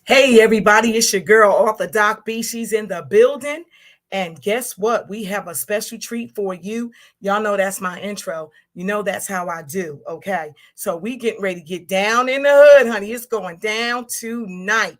Hey, everybody, it's your girl, author Doc B. She's in the building. And guess what? We have a special treat for you. Y'all know that's my intro. You know that's how I do. Okay. So we getting ready to get down in the hood, honey. It's going down tonight.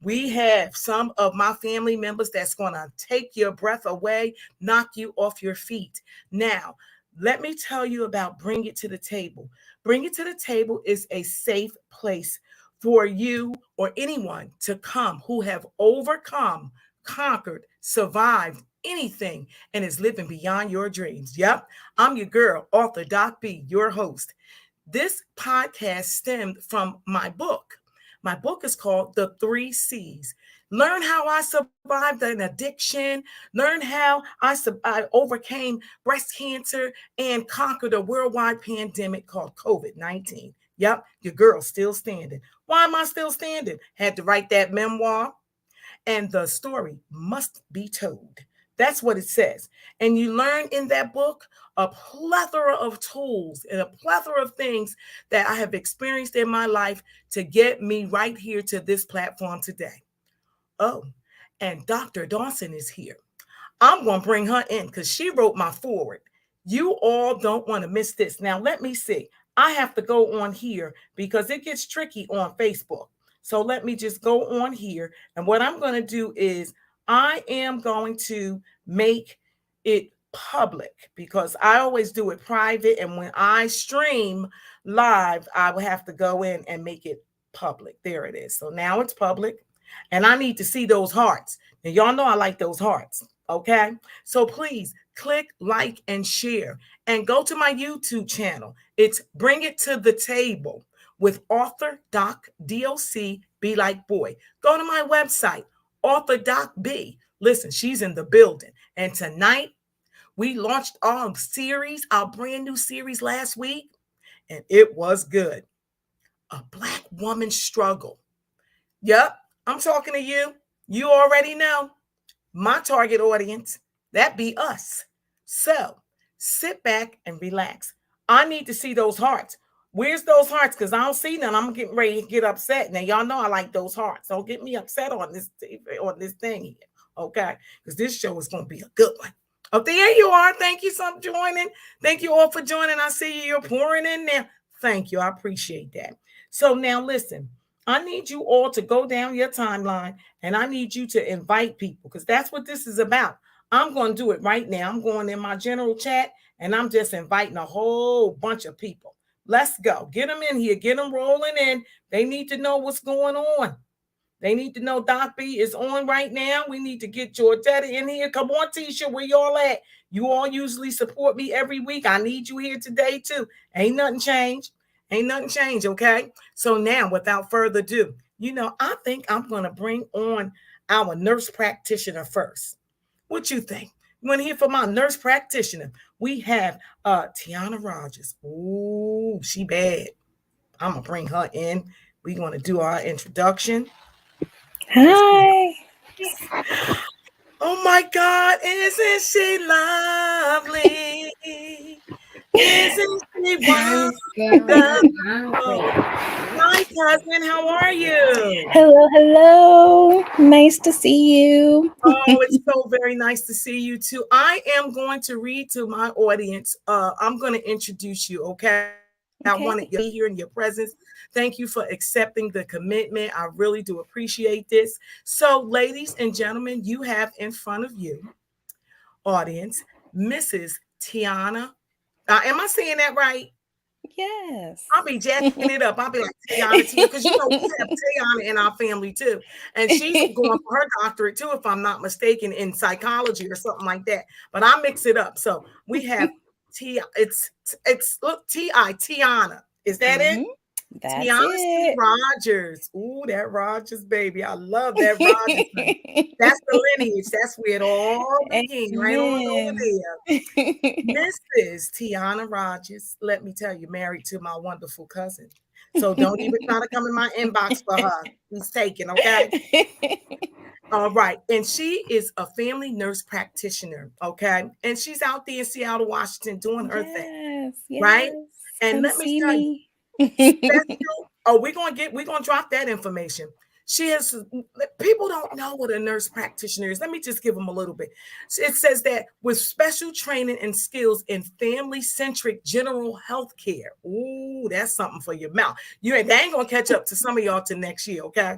We have some of my family members that's going to take your breath away, knock you off your feet. Now, let me tell you about Bring It to the Table. Bring It to the Table is a safe place for you or anyone to come who have overcome, conquered, survived anything and is living beyond your dreams. Yep, I'm your girl, author Doc B, your host. This podcast stemmed from my book. My book is called The Three C's. Learn how I survived an addiction. Learn how I overcame breast cancer and conquered a worldwide pandemic called COVID-19. Yep, your girl's still standing. Why am I still standing? Had to write that memoir, and the story must be told. That's what it says. And you learn in that book a plethora of tools and a plethora of things that I have experienced in my life to get me right here to this platform today. Oh, and Dr. Dawson is here. I'm going to bring her in because she wrote my foreword. You all don't want to miss this. Now, let me see. I have to go on here because it gets tricky on Facebook. So let me just go on here. And what I'm going to do is I am going to make it public because I always do it private. And when I stream live, I will have to go in and make it public. There it is. So now it's public. And I need to see those hearts. And y'all know I like those hearts. Okay. So please click, like, and share. And go to my YouTube channel. It's Bring It to the Table with author Doc DOC Be Like Boy. Go to my website, author Doc B. Listen, she's in the building. And tonight we launched our brand new series last week, and it was good. A Black woman's struggle. Yep, I'm talking to you. You already know my target audience. That be us. So sit back and relax. I need to see those hearts. Where's those hearts? Because I don't see none. I'm getting ready to get upset. Now y'all know I like those hearts. Don't get me upset on this thing here, okay? Because this show is going to be a good one. Oh, there you are. Thank you for joining. Thank you all for joining. I see you. You're pouring in there. Thank you. I appreciate that. So now listen. I need you all to go down your timeline and I need you to invite people because that's what this is about. I'm going to do it right now. I'm going in my general chat and I'm just inviting a whole bunch of people. Let's go. Get them in here. Get them rolling in. They need to know what's going on. They need to know Doc B is on right now. We need to get Georgetta in here. Come on, Tisha, where y'all at? You all usually support me every week. I need you here today too. Ain't nothing changed. Ain't nothing changed, okay? So now, without further ado, I think I'm going to bring on our nurse practitioner first. What you think? You want to hear from my nurse practitioner? We have Tiyanna Rodgers. Ooh, she bad. I'm going to bring her in. We're going to do our introduction. Hi. Oh my God, isn't she lovely? Isn't she wonderful? Hi, cousin, how are you? Hello. Nice to see you. Oh, it's so very nice to see you too. I am going to read to my audience. I'm going to introduce you, okay? I wanted you to be here in your presence. Thank you for accepting the commitment. I really do appreciate this. So, ladies and gentlemen, you have in front of you, audience, Mrs. Tiyanna. Am I saying that right? Yes. I'll be jacking it up. I'll be like Tiyanna, because we have Tiyanna in our family too, and she's going for her doctorate too, if I'm not mistaken, in psychology or something like that. But I mix it up. So we have Tiyanna. Is that it? That's Tiyanna C. it. Rodgers. Ooh, that Rodgers baby. I love that Rodgers baby. That's the lineage. That's where it all began, right on over there. Mrs. Tiyanna Rodgers, let me tell you, married to my wonderful cousin. So don't even try to come in my inbox for her. He's taken, okay? All right. And she is a family nurse practitioner, okay? And she's out there in Seattle, Washington doing her thing, Yes. right? And Come let me see tell you, me. special. Oh, we're gonna drop that information. She has, people don't know what a nurse practitioner is. Let me just give them a little bit. It says that with special training and skills in family centric general health care. Ooh, that's something for your mouth. They ain't going to catch up to some of y'all till next year, okay?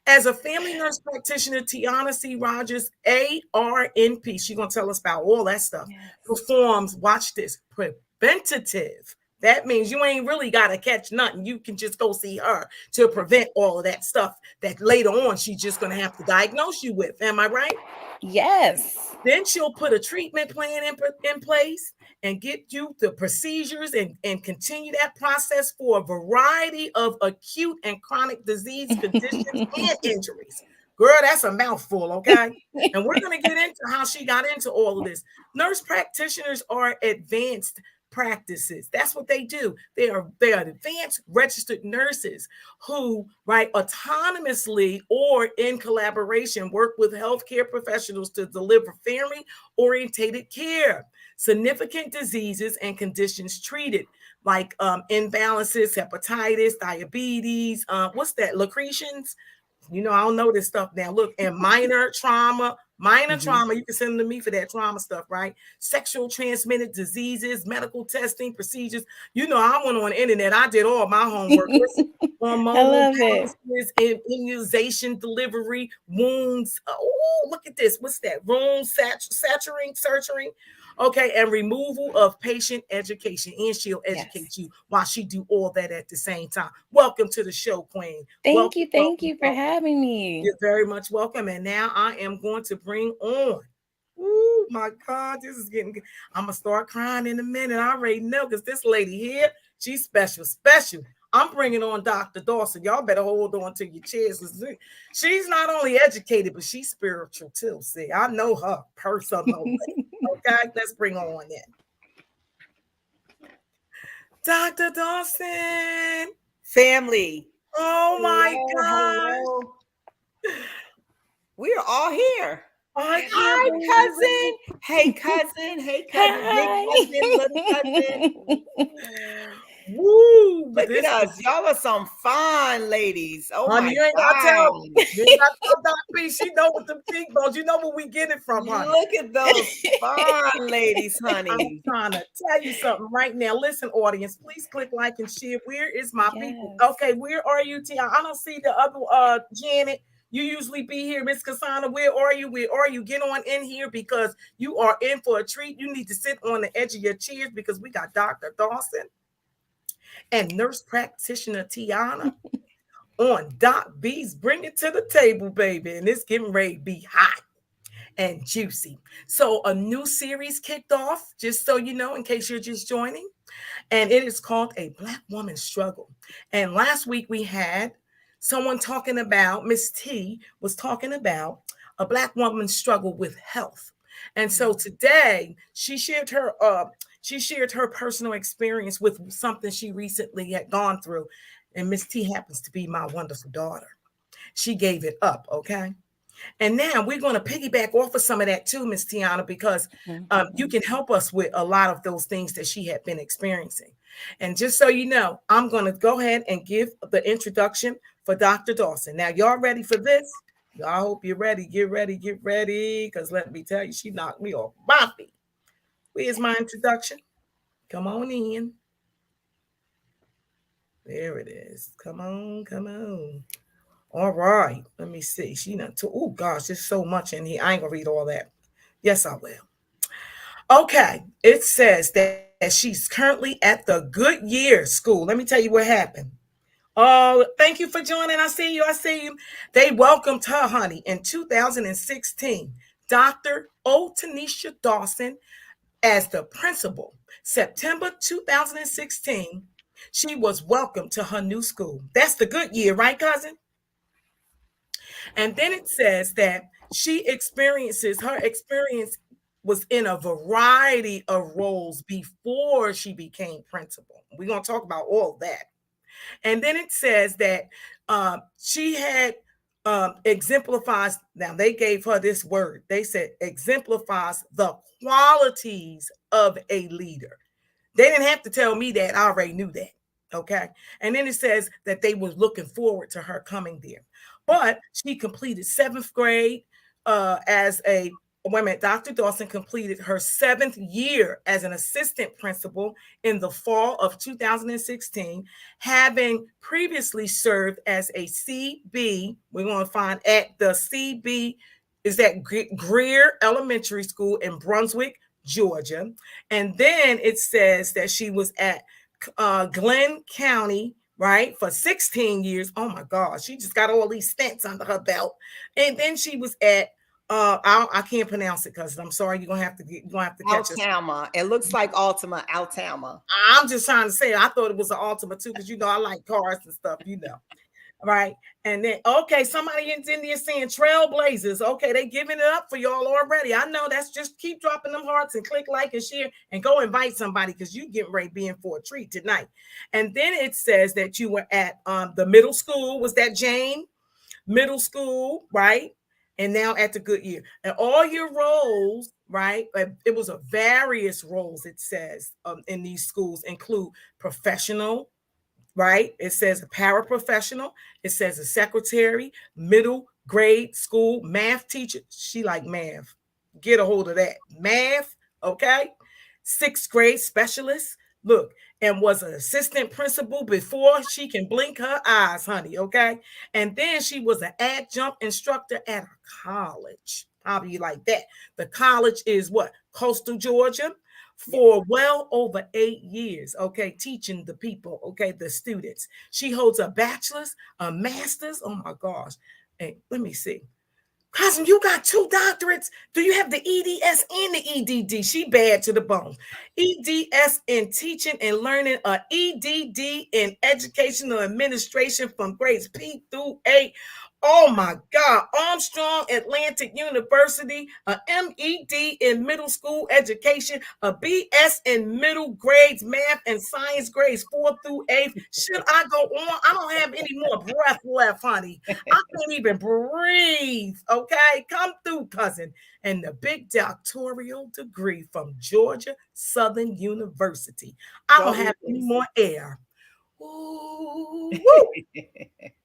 As a family nurse practitioner, Tiyanna C. Rodgers, ARNP, she's going to tell us about all that stuff, performs, watch this, preventative. That means you ain't really got to catch nothing. You can just go see her to prevent all of that stuff that later on she's just going to have to diagnose you with. Am I right? Yes. Then she'll put a treatment plan in place and get you the procedures and continue that process for a variety of acute and chronic disease conditions and injuries. Girl, that's a mouthful, okay? And we're going to get into how she got into all of this. Nurse practitioners are advanced practices. That's what they do. They are advanced registered nurses who, right, autonomously or in collaboration work with healthcare professionals to deliver family orientated care. Significant diseases and conditions treated, like imbalances, hepatitis, diabetes, what's that, lacretions? I don't know this stuff now. Look, and minor trauma, you can send them to me for that trauma stuff, right? Sexual transmitted diseases, medical testing, procedures. I went on the internet. I did all my homework. On mobile devices, immunization delivery, wounds. Oh, look at this. What's that? Wound surgery. Okay, and removal of patient education. And she'll educate you while she do all that at the same time. Welcome to the show, Queen. Thank you for having me. You're very much welcome. And now I am going to bring on. Oh my God, this is getting good. I'm going to start crying in a minute. I already know, because this lady here, she's special. I'm bringing on Dr. Dawson. Y'all better hold on to your chairs. She's not only educated, but she's spiritual too. See, I know her personally. Okay, let's bring her on in. Dr. Dawson. Family. Oh my God. We're all here. Hi, cousin. Hey, cousin. Hey, cousin. Hi. Big cousin, little cousin. Woo! Look at us. Y'all are some fine ladies. Oh, honey, you ain't got to tell me. You ain't got to tell Doc B. She know what the cheekbones. You know where we get it from, honey. Look at those fine ladies, honey. I'm trying to tell you something right now. Listen, audience, please click like and share. Where is my people? Okay, where are you, Tiyanna? I don't see the other Janet. You usually be here, Miss Cassandra. Where are you? Get on in here, because you are in for a treat. You need to sit on the edge of your chairs, because we got Dr. Dawson and nurse practitioner Tiyanna on Doc B's Bring It to the Table, baby. And it's getting ready to be hot and juicy. So a new series kicked off, just so you know, in case you're just joining. And it is called A Black Woman's Struggle. And last week we had someone talking about, Miss T was talking about a Black woman's struggle with health. And so today she shared her personal experience with something she recently had gone through. And Miss T happens to be my wonderful daughter. She gave it up, okay? And now we're going to piggyback off of some of that too, Miss Tiyanna, because you can help us with a lot of those things that she had been experiencing. And just so you know, I'm going to go ahead and give the introduction for Dr. Dawson. Now, y'all ready for this? I hope you're ready. Get ready, because let me tell you, she knocked me off my feet. Where's my introduction? Come on in. There it is. Come on. All right. Let me see. Oh gosh, there's so much in here. I ain't gonna read all that. Yes, I will. Okay. It says that she's currently at the Goodyear School. Let me tell you what happened. Oh, thank you for joining. I see you. They welcomed her, honey, in 2016. Dr. Oatanisha Dawson as the principal. September 2016, she was welcomed to her new school. That's the Goodyear, right, cousin? And then it says that her experience was in a variety of roles before she became principal. We're going to talk about all that. And then it says that she had exemplifies. Now, they gave her this word. They said exemplifies the qualities of a leader. They didn't have to tell me that. I already knew that. Okay. And then it says that they were looking forward to her coming there. But she completed 7th grade as a woman. Dr. Dawson completed her 7th year as an assistant principal in the fall of 2016, having previously served as a CB. We're going to find at the CB is at Greer Elementary School in Brunswick, Georgia. And then it says that she was at Glenn County, right, for 16 years. Oh my God, she just got all these stints under her belt. And then she was at I can't pronounce it, because I'm sorry, you're gonna have to catch us. Altama. It looks like Altama. I'm just trying to say, I thought it was an Ultima too, because I like cars and stuff, right? And then, okay, somebody in India saying Trailblazers. Okay, they giving it up for y'all already. I know, that's just keep dropping them hearts and click like and share and go invite somebody, because you getting ready being for a treat tonight. And then it says that you were at the middle school. Was that Jane Middle School, right? And now at the Goodyear. And all your roles, right? It was a various roles, it says, in these schools include professional, right? It says a paraprofessional. It says a secretary, middle grade school math teacher. She like math. Get a hold of that. Math, okay? 6th grade specialist. Look, and was an assistant principal before she can blink her eyes, honey, okay? And then she was an adjunct instructor at a college. How do you like that? The college is what? Coastal Georgia, for well over 8 years, okay, teaching the people, okay, the students. She holds a bachelor's, a master's. Oh my gosh. Hey, let me see. Cousin, you got 2 doctorates. Do you have the EDS and the EDD? She bad to the bone. EDS in teaching and learning, a EDD in educational administration from grades P through 8. Oh my God. Armstrong Atlantic University, a MED in middle school education, a BS in middle grades, math and science grades 4 through 8. Should I go on? I don't have any more breath left, honey. I can't even breathe. Okay. Come through, cousin. And the big doctoral degree from Georgia Southern University. I don't have any more air. Ooh, woo.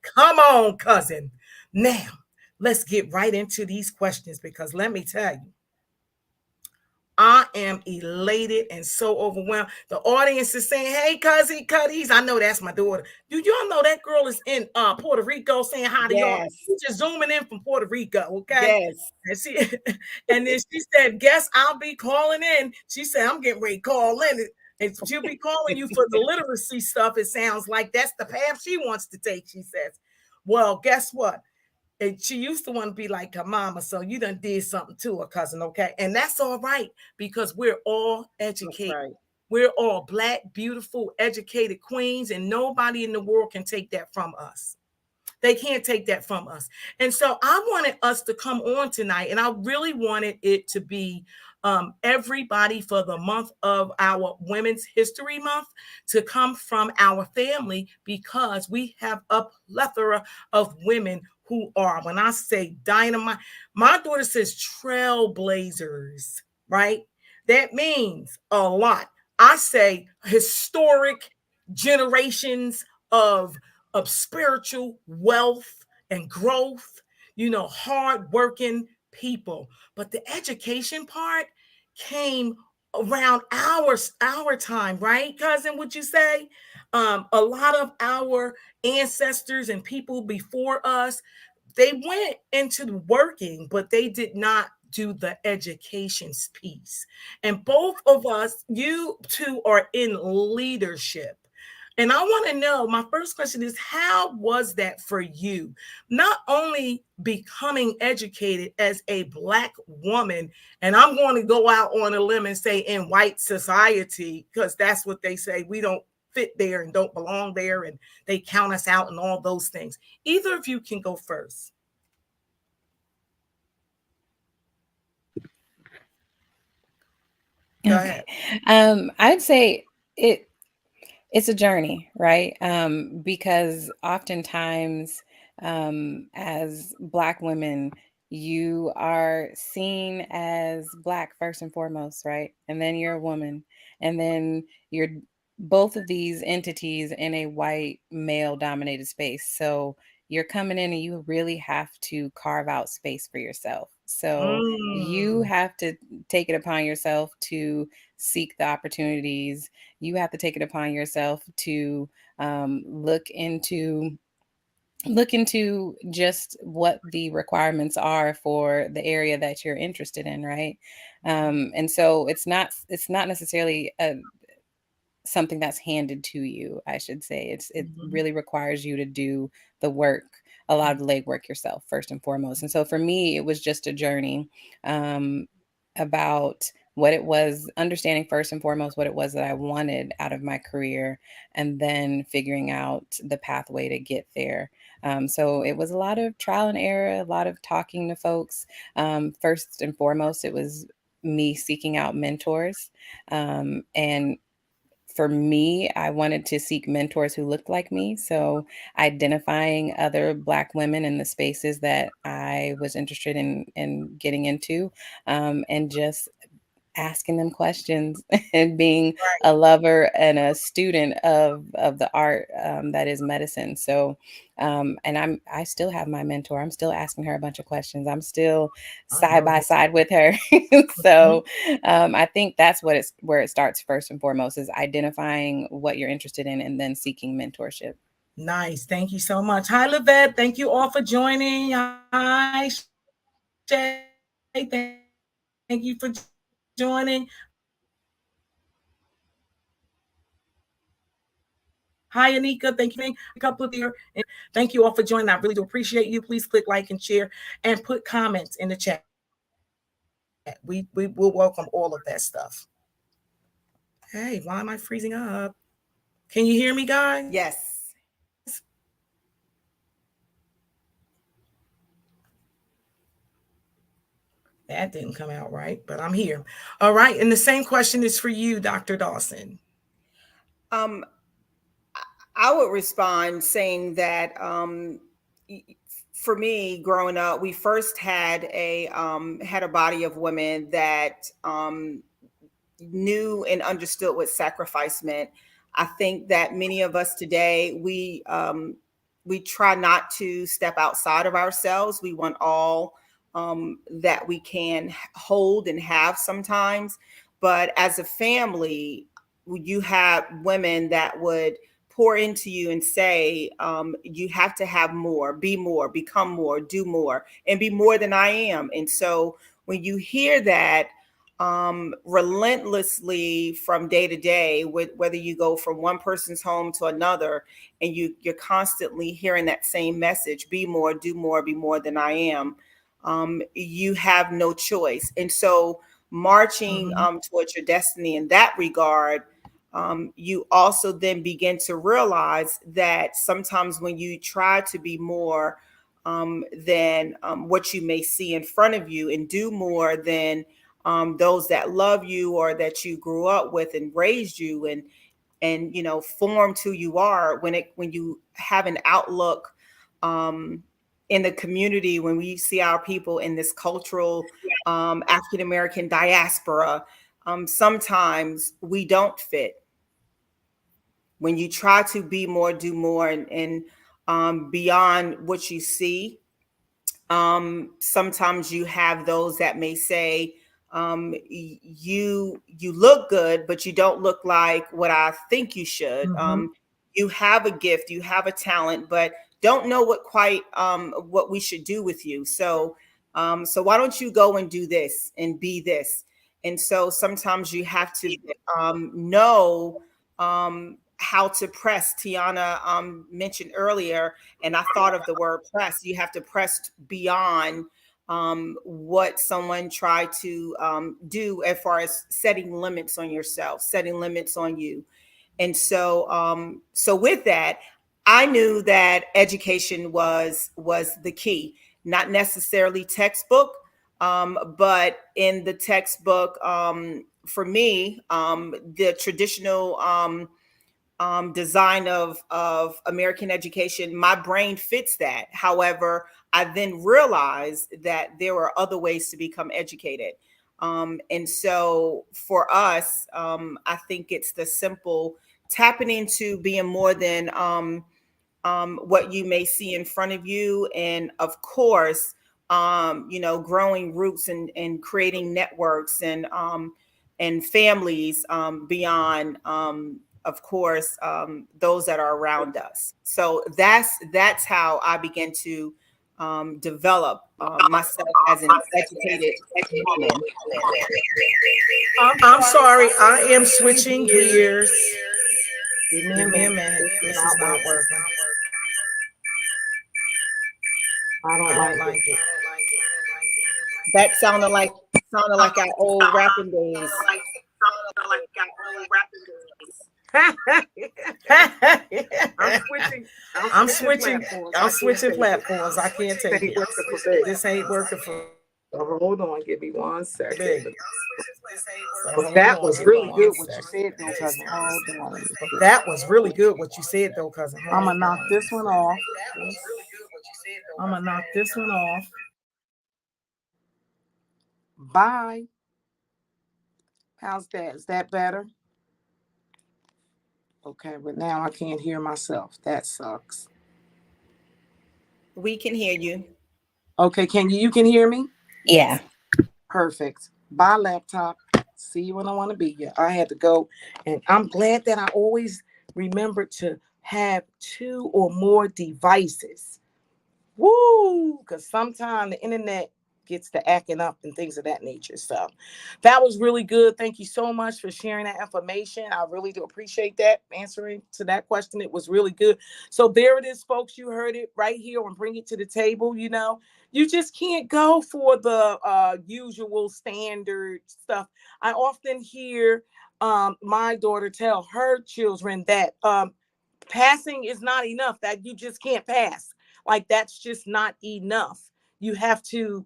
Come on, cousin. Now, let's get right into these questions, because let me tell you, I am elated and so overwhelmed. The audience is saying, hey, cousin, Cuddies. I know that's my daughter. Do y'all know that girl is in Puerto Rico saying hi to y'all? She's just zooming in from Puerto Rico, okay? Yes. And and then she said, guess I'll be calling in. She said, I'm getting ready to call in. And she'll be calling you for the literacy stuff. It sounds like that's the path she wants to take, she says. Well, guess what? And she used to want to be like her mama, so you done did something to her, cousin, okay? And that's all right, because we're all educated. Right. We're all Black, beautiful, educated queens, and nobody in the world can take that from us. They can't take that from us. And so I wanted us to come on tonight, and I really wanted it to be everybody for the month of our Women's History Month to come from our family, because we have a plethora of women who are, when I say dynamite, my daughter says trailblazers, right? That means a lot. I say historic generations of spiritual wealth and growth, hardworking people. But the education part came around our time, right, cousin? Would you say a lot of our ancestors and people before us, they went into working, but they did not do the education piece. And both of us, you two, are in leadership. And I want to know, my first question is, how was that for you? Not only becoming educated as a Black woman, and I'm going to go out on a limb and say in white society, because that's what they say, we don't fit there and don't belong there, and they count us out and all those things. Either of you can go first. Go ahead. I'd say it's a journey, right? Because oftentimes, as Black women, you are seen as Black first and foremost, right? And then you're a woman, and then you're both of these entities in a white male dominated space. So you're coming in and you really have to carve out space for yourself. So you Mm. have to take it upon yourself to seek the opportunities. You have to take it upon yourself to um, look into look into just what the requirements are for the area that you're interested in, right? And so it's not necessarily something that's handed to you, I should say. It Mhm. really requires you to do the work, a lot of the legwork yourself, first and foremost. And so for me, it was just a journey um, about what it was, understanding first and foremost what it was that I wanted out of my career, and then figuring out the pathway to get there. So it was a lot of trial and error, a lot of talking to folks. First and foremost, it was me seeking out mentors. And for me, I wanted to seek mentors who looked like me. So identifying other Black women in the spaces that I was interested in getting into, and just asking them questions and being a lover and a student of the art that is medicine. So, and I still have my mentor. I'm still asking her a bunch of questions. I'm still I side love by it. side with her. Mhm. So, I think that's what it's where it starts first and foremost is identifying what you're interested in and then seeking mentorship. Nice. Thank you so much. Hi, Lavette. Thank you all for joining. Hi, Shay. Thank you for joining. Hi, Anika. Thank you for joining. A couple of you are in here. And thank you all for joining. I really do appreciate you. Please click like and share and put comments in the chat. We will welcome all of that stuff. Hey, why am I freezing up? Can you hear me, guys? Yes. That didn't come out right, but I'm here. All right. And the same question is for you, Dr. Dawson. Um, I would respond saying that for me, growing up, we first had a body of women that knew and understood what sacrifice meant. I think that many of us today we try not to step outside of ourselves. We want all that we can hold and have sometimes, but as a family, you have women that would pour into you and say, you have to have more, become more, do more, and be more than I am. And so when you hear that relentlessly from day to day, with whether you go from one person's home to another, and you're constantly hearing that same message: be more, do more, be more than I am. You have no choice, and so marching Mhm. towards your destiny in that regard. You also then begin to realize that sometimes when you try to be more than what you may see in front of you, and do more than those that love you or that you grew up with and raised you and formed who you are, when you have an outlook um, in the community, when we see our people in this cultural African American diaspora, sometimes we don't fit. When you try to be more, do more, and beyond what you see, sometimes you have those that may say, you look good, but you don't look like what I think you should. Mhm. You have a gift, you have a talent, but don't know what we should do with you. So why don't you go and do this and be this? And so sometimes you have to know how to press. Tiyanna mentioned earlier, and I thought of the word press. You have to press beyond what someone tried to do, as far as setting limits on yourself, setting limits on you. And so with that, I knew that education was the key, not necessarily textbook, but in the textbook, for me, the traditional design of American education, my brain fits that. However, I then realized that there were other ways to become educated. And so for us, I think it's the simple tapping into being more than what you may see in front of you, and of course, growing roots and creating networks and families beyond, of course, those that are around us. So that's how I begin to develop myself as an educated woman. I'm sorry, I am switching gears. Give me a minute. This is not working. I don't like it. That sounded like our old rapping days. I'm switching. I'm switching platforms. I can't take it. This ain't working for. So hold on, give me 1 second. Big. But that was really good what you said, though, cousin. Hold on. That was really good what you said, though, cousin. I'm gonna knock this one off. I'm gonna knock this one off. Bye. How's that? Is that better? Okay, but now I can't hear myself. That sucks. We can hear you. Okay, you can hear me? Yeah. Perfect. Bye, laptop. See you when I want to be here. I had to go, and I'm glad that I always remember to have 2 or more devices. Woo! Because sometimes the internet gets to acting up and things of that nature. So that was really good. Thank you so much for sharing that information. I really do appreciate that. Answering to that question, it was really good. So there it is, folks. You heard it right here on Bring It to the Table. You just can't go for the usual standard stuff. I often hear my daughter tell her children that passing is not enough, that you just can't pass. Like, that's just not enough. You have to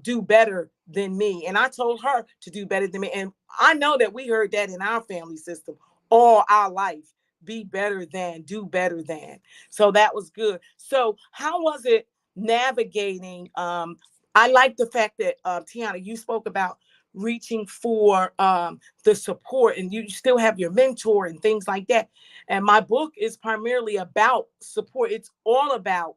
do better than me. And I told her to do better than me. And I know that we heard that in our family system all our life. Be better than, do better than. So that was good. So how was it navigating? I like the fact that, Tiyanna, you spoke about reaching for the support, and you still have your mentor and things like that. And my book is primarily about support. It's all about,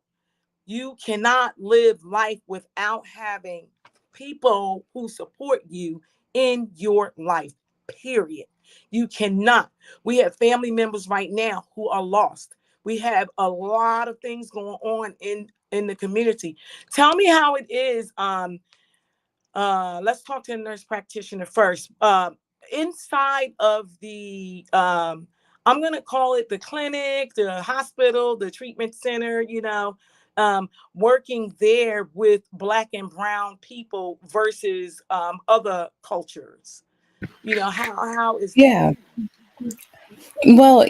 you cannot live life without having people who support you in your life, period. You cannot. We have family members right now who are lost. We have a lot of things going on in the community. Tell me how it is. Let's talk to the nurse practitioner first. Inside of the I'm going to call it the clinic, the hospital, the treatment center, working there with Black and brown people versus other cultures. How is that? Yeah. Well,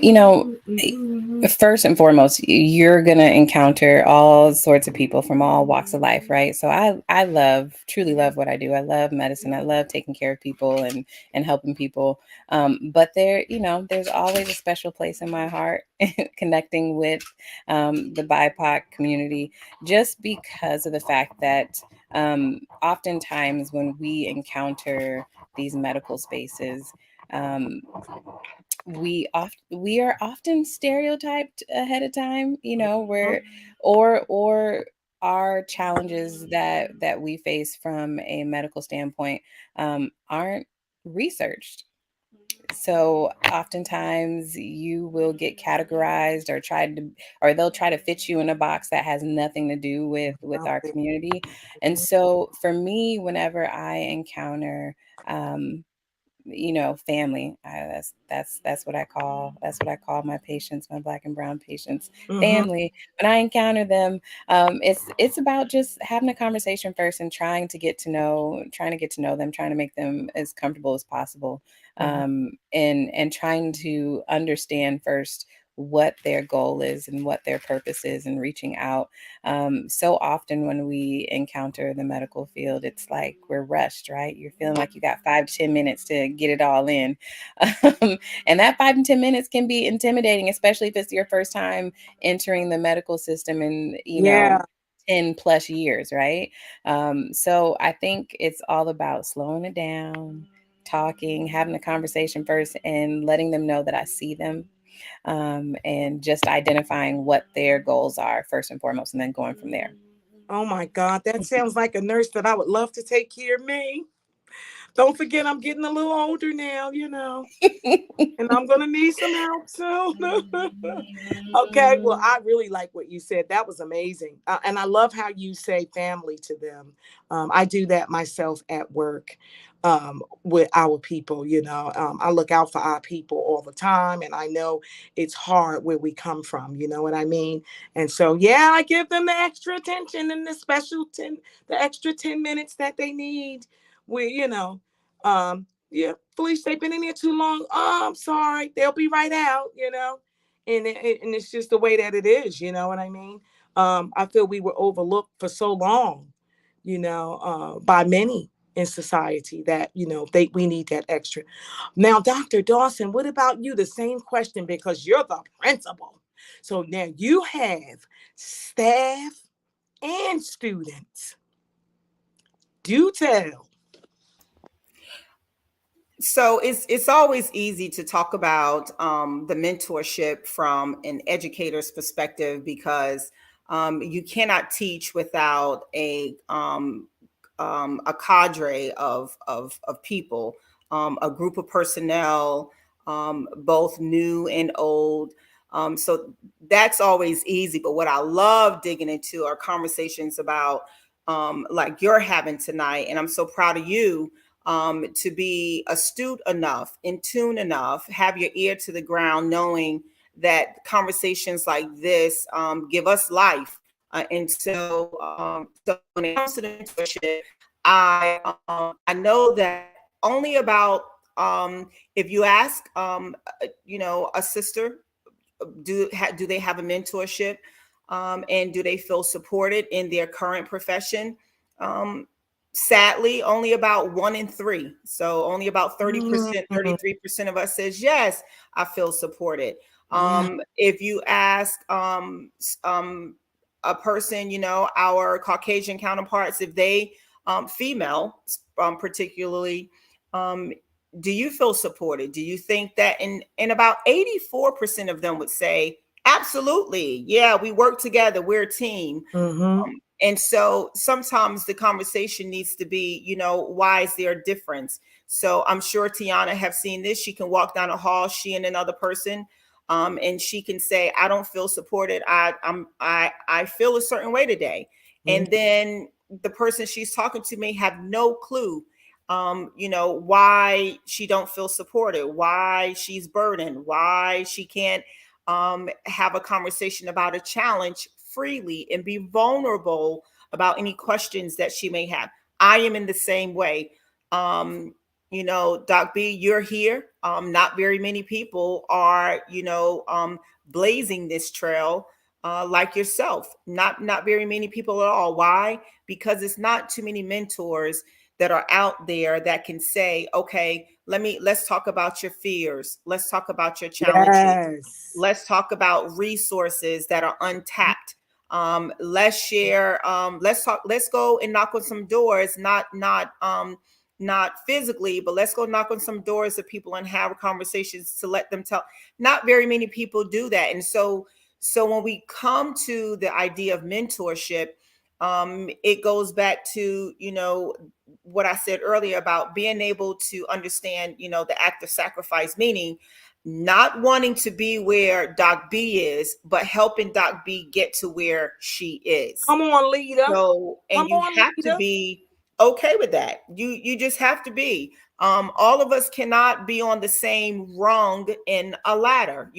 first and foremost, you're going to encounter all sorts of people from all walks of life, right? So I truly love what I do. I love medicine. I love taking care of people and helping people. But there's always a special place in my heart connecting with the BIPOC community, just because of the fact that oftentimes when we encounter these medical spaces, we are often stereotyped ahead of time, where or our challenges that we face from a medical standpoint aren't researched. So oftentimes you will get categorized or they'll try to fit you in a box that has nothing to do with our community. And so for me, whenever I encounter family. That's what I call my patients, my Black and brown patients, family. When I encounter them, it's about just having a conversation first and trying to get to know them, trying to make them as comfortable as possible, and trying to understand first what their goal is and what their purpose is in reaching out. So often when we encounter the medical field, it's like we're rushed, right? You're feeling like you got 5 to 10 minutes to get it all in. And that 5 to 10 minutes can be intimidating, especially if it's your first time entering the medical system in, 10 plus years, right? So I think it's all about slowing it down, talking, having a conversation first, and letting them know that I see them. and just identifying what their goals are first and foremost, and then going from there. Oh my God, that sounds like a nurse that I would love to take care of me. Don't forget, I'm getting a little older now, and I'm going to need some help soon. Okay, well, I really like what you said. That was amazing. And I love how you say family to them. I do that myself at work with our people. I look out for our people all the time, and I know it's hard where we come from. You know what I mean? And so, yeah, I give them the extra attention and the extra 10 minutes that they need. Yeah, Felicia, they've been in here too long. Oh, I'm sorry. They'll be right out. And it's just the way that it is. You know what I mean? I feel we were overlooked for so long, by many in society that, we need that extra. Now, Dr. Dawson, what about you? The same question, because you're the principal. So now you have staff and students. Do tell. So it's always easy to talk about the mentorship from an educator's perspective, because you cannot teach without a cadre of people, a group of personnel, both new and old. So that's always easy. But what I love digging into are conversations about like you're having tonight, and I'm so proud of you to be astute enough, in tune enough, have your ear to the ground, knowing that conversations like this give us life. So when it comes to the mentorship, I know that only about if you ask a sister, do they have a mentorship, and do they feel supported in their current profession? Sadly, only about 1 in 3. So only about 30%, 33% of us says, yes, I feel supported. If you ask a person, our Caucasian counterparts, if they, female particularly, do you feel supported? Do you think that? And about 84% of them would say, absolutely. Yeah, we work together. We're a team. And so sometimes the conversation needs to be, why is there a difference? So I'm sure Tiyanna have seen this. She can walk down a hall, she and another person, and she can say, I don't feel supported. I feel a certain way today. And then the person she's talking to may have no clue, why she don't feel supported, why she's burdened, why she can't have a conversation about a challenge freely and be vulnerable about any questions that she may have. I am in the same way. Doc B, you're here. Not very many people are, blazing this trail like yourself. Not very many people at all. Why? Because it's not too many mentors that are out there that can say, okay, let's talk about your fears. Let's talk about your challenges. Yes. Let's talk about resources that are untapped. Let's share. Let's talk. Let's go and knock on some doors. Not physically, but let's go knock on some doors of people and have conversations to let them tell. Not very many people do that, and so when we come to the idea of mentorship, it goes back to what I said earlier about being able to understand the act of sacrifice, meaning not wanting to be where Doc B is, but helping Doc B get to where she is. Come on, leader. So, and you have to be okay with that. You just have to be. All of us cannot be on the same rung in a ladder.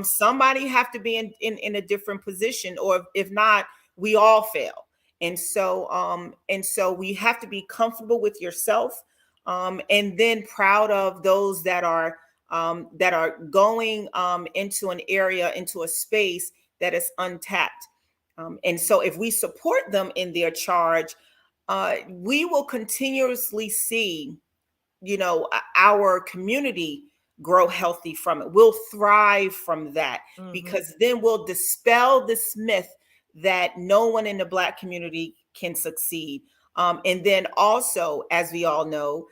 Somebody have to be in a different position, or if not, we all fail. And so we have to be comfortable with yourself, and then proud of those that are going into an area, into a space that is untapped. And so if we support them in their charge, we will continuously see, our community grow healthy from it. We'll thrive from that, because then we'll dispel this myth that no one in the Black community can succeed. And then also, as we all know,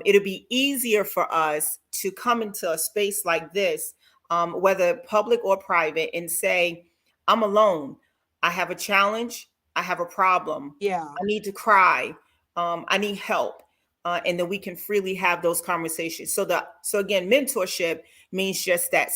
it'll be easier for us to come into a space like this whether public or private, and say, I'm alone. I have a challenge. I have a problem. Yeah. I need to cry. I need help. And then we can freely have those conversations. So again, mentorship means just that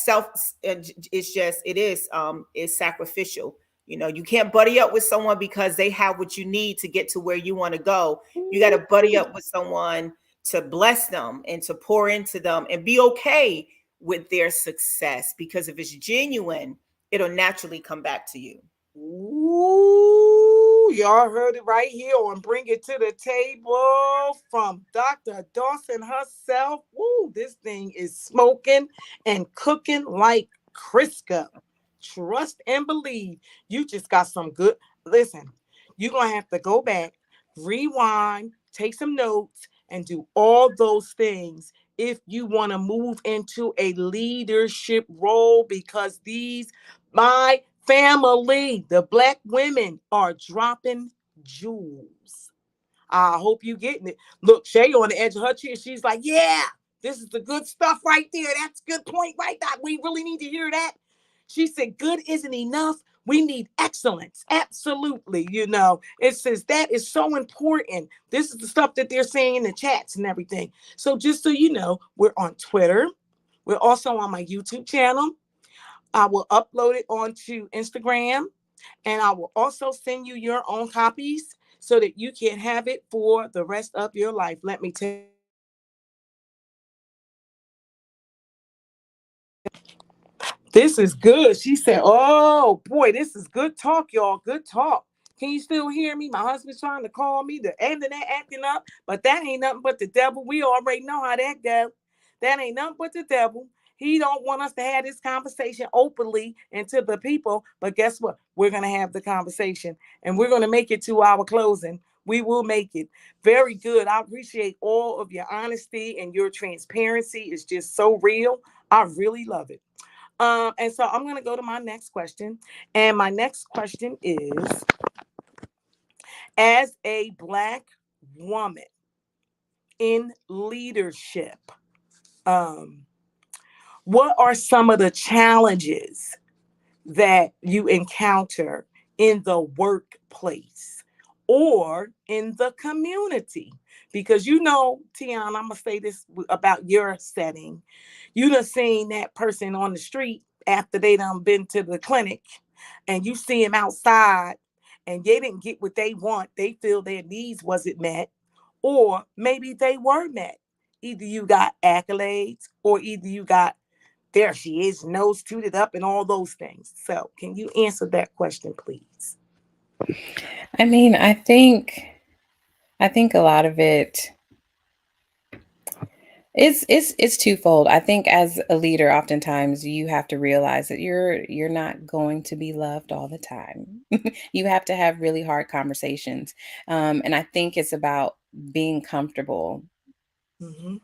it's sacrificial. You can't buddy up with someone because they have what you need to get to where you want to go. You got to buddy up with someone to bless them and to pour into them and be okay with their success, because if it's genuine, it'll naturally come back to you. Ooh, y'all heard it right here on Bring It to the Table from Dr. Dawson herself. Woo, this thing is smoking and cooking like Crisco. Trust and believe. You just got some good. Listen, you're going to have to go back, rewind, take some notes, and do all those things if you want to move into a leadership role, because my family, the Black women, are dropping jewels. I hope you getting it. Look, Shay on the edge of her chair. She's like, yeah, this is the good stuff right there. That's a good point right there. We really need to hear that. She said, good isn't enough. We need excellence. Absolutely. It says that is so important. This is the stuff that they're saying in the chats and everything. So just so you know, we're on Twitter. We're also on my YouTube channel. I will upload it onto Instagram, and I will also send you your own copies so that you can have it for the rest of your life. Let me tell you. This is good. She said, oh, boy, this is good talk, y'all. Good talk. Can you still hear me? My husband's trying to call me. The internet acting up, but that ain't nothing but the devil. We already know how that goes. That ain't nothing but the devil. He don't want us to have this conversation openly and to the people. But guess what? We're going to have the conversation, and we're going to make it to our closing. We will make it. Very good. I appreciate all of your honesty, and your transparency is just so real. I really love it. And so I'm going to go to my next question. And my next question is, as a Black woman in leadership, what are some of the challenges that you encounter in the workplace or in the community? Because Tiyanna, I'm going to say this about your setting. You done seen that person on the street after they done been to the clinic, and you see them outside and they didn't get what they want. They feel their needs wasn't met, or maybe they were met. Either you got accolades, or either you got, there she is, nose tooted up and all those things. So can you answer that question, please? I mean, I think a lot of it it's twofold. I think as a leader, oftentimes you have to realize that you're not going to be loved all the time. You have to have really hard conversations. And I think it's about being comfortable Mm-hmm.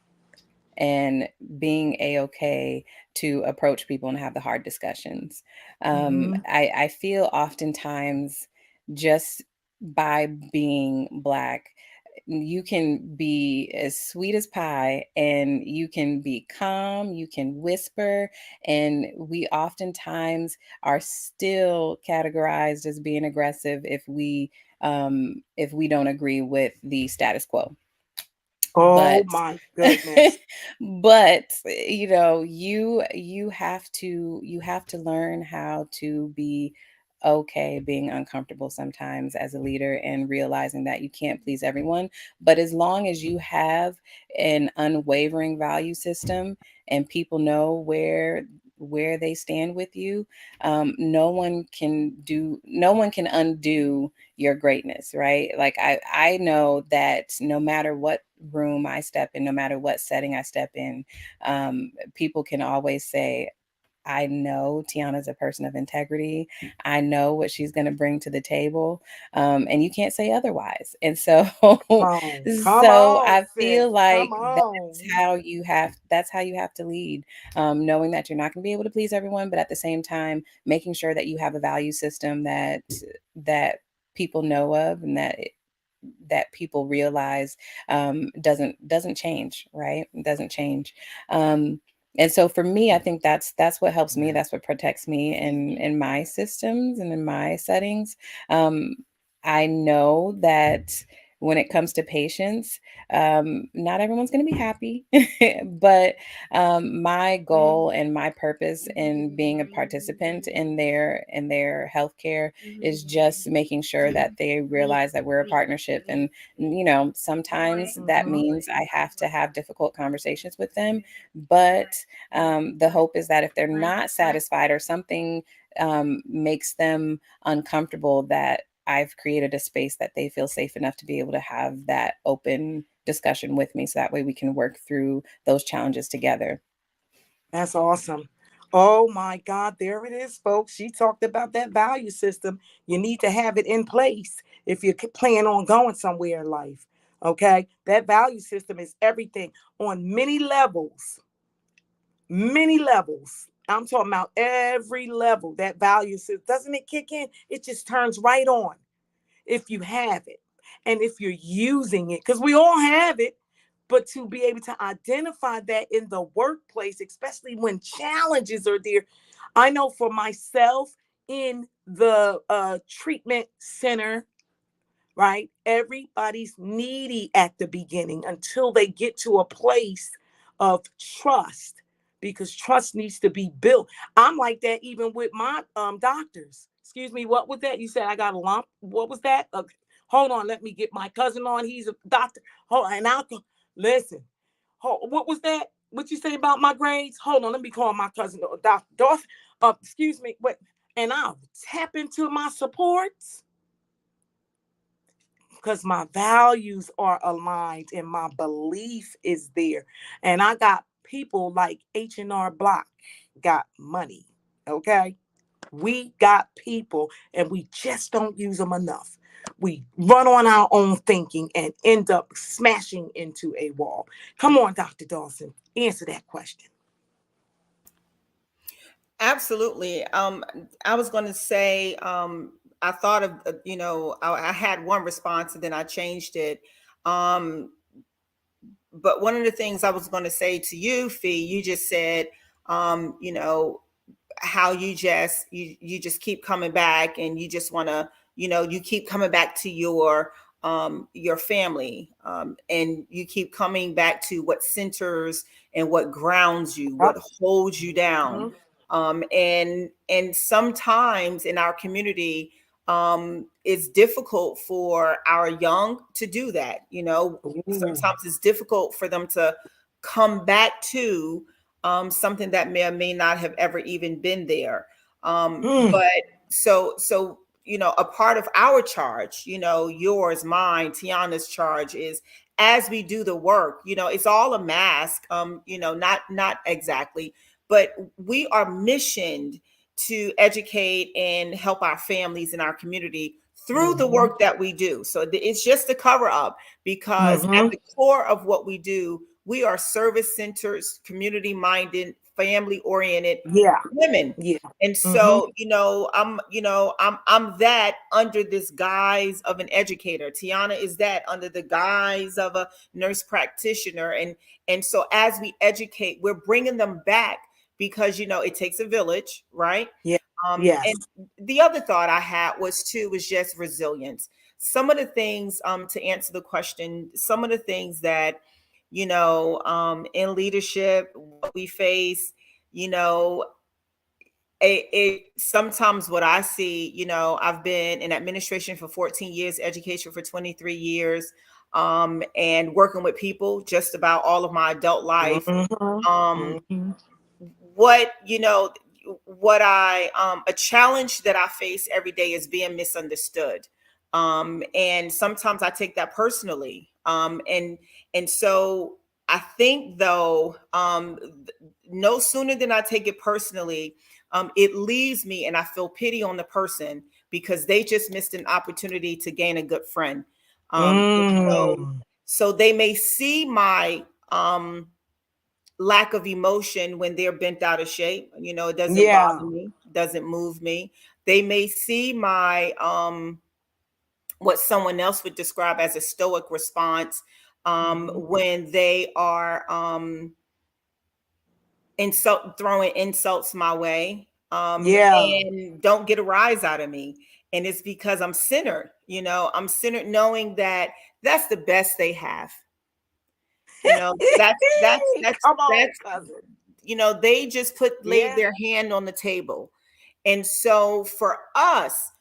and being a-okay to approach people and have the hard discussions. Mm-hmm. I feel oftentimes, just by being Black, you can be as sweet as pie, and you can be calm, you can whisper, and we oftentimes are still categorized as being aggressive if we don't agree with the status quo. Oh But my goodness. but you have to learn how to be okay being uncomfortable sometimes as a leader, and realizing that you can't please everyone. But as long as you have an unwavering value system, and people know where they stand with you, no one can undo your greatness, right? Like I know that no matter what room I step in, no matter what setting I step in, people can always say, I know Tiyanna's a person of integrity. I know what she's going to bring to the table, and you can't say otherwise. And so, Come on, I sis. feel Come like on. that's how you have to lead, knowing that you're not going to be able to please everyone, but at the same time, making sure that you have a value system that people know of, and that people realize doesn't change, right? It doesn't change. And so for me, I think that's what helps me. That's what protects me in my systems and in my settings. Um, I know that when it comes to patients, not everyone's going to be happy, but my goal and my purpose in being a participant in their healthcare is just making sure that they realize that we're a partnership. And sometimes that Mhm. means I have to have difficult conversations with them, but the hope is that if they're not satisfied or something makes them uncomfortable, that I've created a space that they feel safe enough to be able to have that open discussion with me. So that way we can work through those challenges together. That's awesome. Oh my God, there it is, folks. She talked about that value system. You need to have it in place if you're planning on going somewhere in life. Okay. That value system is everything on many levels. Many levels. I'm talking about every level. That value system, doesn't it kick in? It just turns right on if you have it and if you're using it, because we all have it. But to be able to identify that in the workplace, especially when challenges are there. I know for myself in the treatment center, right? Everybody's needy at the beginning until they get to a place of trust, because trust needs to be built. I'm like that even with my doctors. Excuse me, what was that? You said I got a lump. What was that? Hold on, let me get my cousin on. He's a doctor. Hold on, and I'll go. Listen. What was that? What you say about my grades? Hold on, let me call my cousin, Dr. Dawson. Excuse me. Wait, and I'll tap into my supports because my values are aligned and my belief is there. And I got people like H&R Block got money. Okay. We got people and we just don't use them enough. We run on our own thinking and end up smashing into a wall. Come on, Dr. Dawson, answer that question. Absolutely. I was going to say, I thought of, I had one response and then I changed it. Um, but one of the things I was going to say to you, Fee, you just said, you know, how you just keep coming back and you just want to, you keep coming back to your family, and you keep coming back to what centers and what grounds you, what holds you down. Mhm. And sometimes in our community, it's difficult for our young to do that. Ooh. Sometimes it's difficult for them to come back to something that may or may not have ever even been there. Mm. But so a part of our charge, yours, mine, Tiyanna's charge is, as we do the work, it's all a mask, not exactly, but we are missioned to educate and help our families in our community through the Mhm. work that we do. So it's just a cover up, because at Mhm. the core of what we do, we are service centers, community minded, family oriented Yeah. women. Yeah. And Mhm. so, I'm that under this guise of an educator. Tiyanna is that under the guise of a nurse practitioner. And so as we educate, we're bringing them back because, it takes a village, right? Yeah. Yes. And the other thought I had was just resilience. Some of the things, to answer the question, some of the things that, in leadership, what we face, you know, it sometimes what I see, I've been in administration for 14 years, education for 23 years, and working with people just about all of my adult life. Mhm. Um, Mhm. what what I a challenge that I face every day is being misunderstood, and sometimes I take that personally, and so I think, though, no sooner than I take it personally, it leaves me and I feel pity on the person because they just missed an opportunity to gain a good friend. And so Mm. so they may see my lack of emotion when they're bent out of shape. It doesn't Yeah. bother me, doesn't move me. They may see my what someone else would describe as a stoic response Mhm. when they are throwing insults my way, Yeah. and don't get a rise out of me. And it's because I'm centered. I'm centered, knowing that that's the best they have. Come on, That's cousin. they just laid Yeah. their hand on the table. And so for us,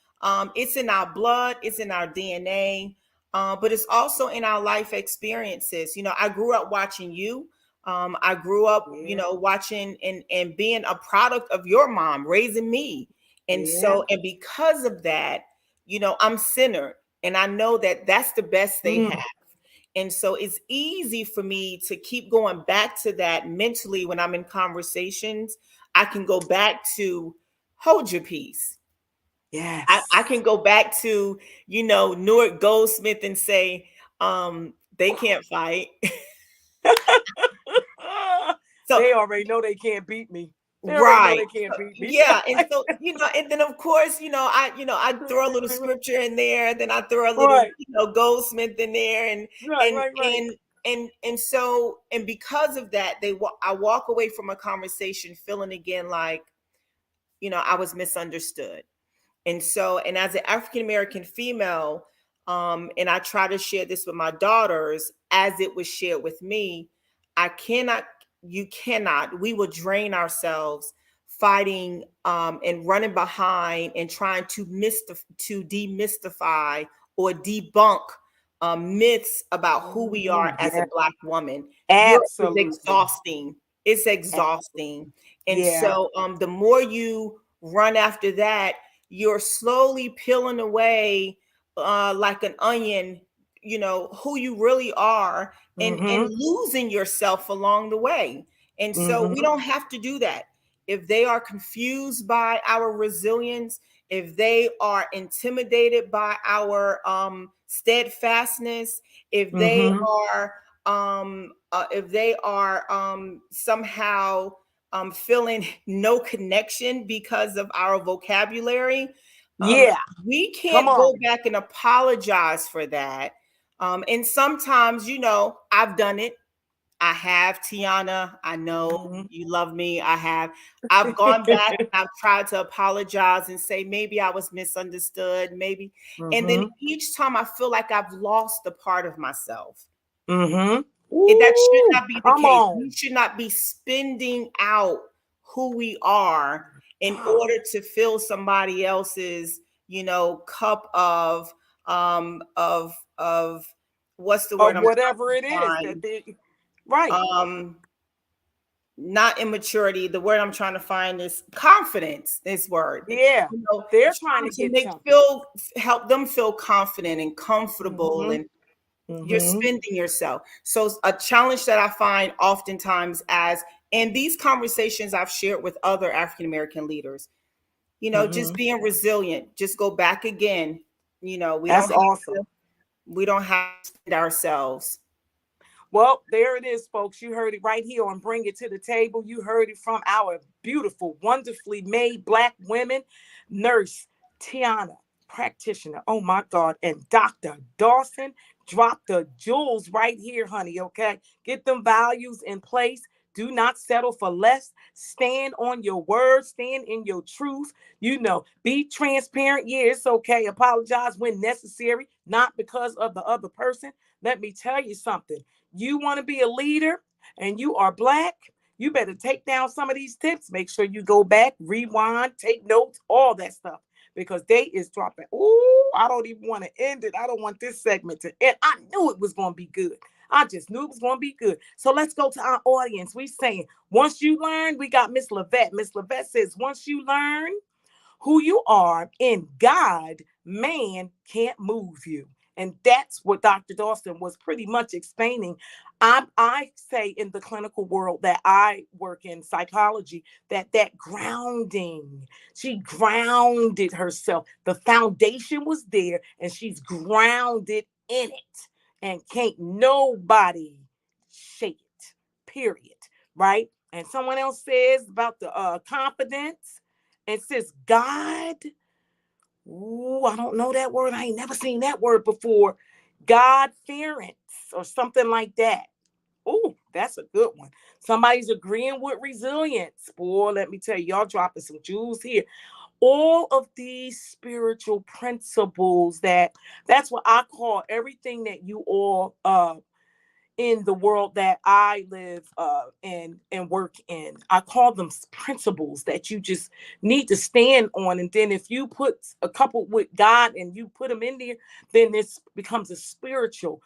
it's in our blood, it's in our DNA, but it's also in our life experiences. I grew up watching you. I grew up, Yeah. watching and being a product of your mom raising me. And Yeah. so, and because of that, I'm centered, and I know that that's the best they Mm. have. And so it's easy for me to keep going back to that mentally when I'm in conversations. I can go back to hold your peace. I Yes. can go back to, Newark Goldsmith and say, they can't fight. So, They already know they can't beat me. They already know right. they can't beat me. Yeah. And so, and then of course, I throw a little Right, scripture in there, then I throw a little, right, Goldsmith in there, right, and, right, right. and, and so, and because of that, I walk away from a conversation feeling again like, I was misunderstood. And so, and as an African American female, and I try to share this with my daughters as it was shared with me, you cannot, we will drain ourselves fighting, and running behind and trying to demystify or debunk, myths about who we are Mhm. as a Yeah, Black woman. It's absolutely. exhausting. It's exhausting. And Yeah. so, the more you run after that, you're slowly peeling away, like an onion, who you really are, and Mm-hmm. losing yourself along the way. And so we Mm-hmm. don't have to do that. If they are confused by our resilience, if they are intimidated by our, steadfastness, if they Mm-hmm. are, somehow, feeling no connection because of our vocabulary, um, Yeah. we Come can't go on. back and apologize for that. And sometimes, I've done it. I have, Tiyanna. I know Mm-hmm. you love me. I have. I've gone back and I've tried to apologize and say maybe I was misunderstood, maybe. And then Mm-hmm. each time I feel like I've lost a part of myself. Mm-hmm. That should Ooh, not be the come case. on. We should not be spending out who we are in order to fill somebody else's, cup of what's the word Of I'm whatever trying it to is that find? they right. Not immaturity. The word I'm trying to find is confidence. This word, Yeah. They're trying trying to to get something. help them feel confident and comfortable, Mm-hmm. and you're Mm-hmm. spending yourself. So a challenge that I find oftentimes, and these conversations I've shared with other African American leaders, just Mm-hmm. being resilient, just go back again. That's awesome. We don't have to spend ourselves. Well, there it is, folks. You heard it right here on Bring It to the Table. You heard it from our beautiful, wonderfully made Black women, nurse Tiyanna, practitioner. Oh my God. And Dr. Dawson. Drop the jewels right here, honey. Okay. Get them values in place. Do not settle for less. Stand on your word. Stand in your truth. Be transparent. Yeah, it's okay. Apologize when necessary, not because of the other person. Let me tell you something. You want to be a leader and you are Black, you better take down some of these tips. Make sure you go back, rewind, take notes, all that stuff, because they is dropping. Oh, I don't even want to end it. I don't want this segment to end. I knew it was going to be good. I just knew it was going to be good. So let's go to our audience. We saying, once you learn, we got Miss Levette. Miss Levette says, once you learn who you are in God, man can't move you. And that's what Dr. Dawson was pretty much explaining. I say in the clinical world that I work in psychology, that grounding, she grounded herself. The foundation was there and she's grounded in it. And can't nobody shake it, period. Right? And someone else says about the confidence. It says God. Ooh, I don't know that word. I ain't never seen that word before. God fearance or something like that. Oh, that's a good one. Somebody's agreeing with resilience. Boy, let me tell you, y'all dropping some jewels here. All of these spiritual principles that's what I call everything that you all in the world that I live and work in. I call them principles that you just need to stand on. And then if you put a couple with God and you put them in there, then this becomes a spiritual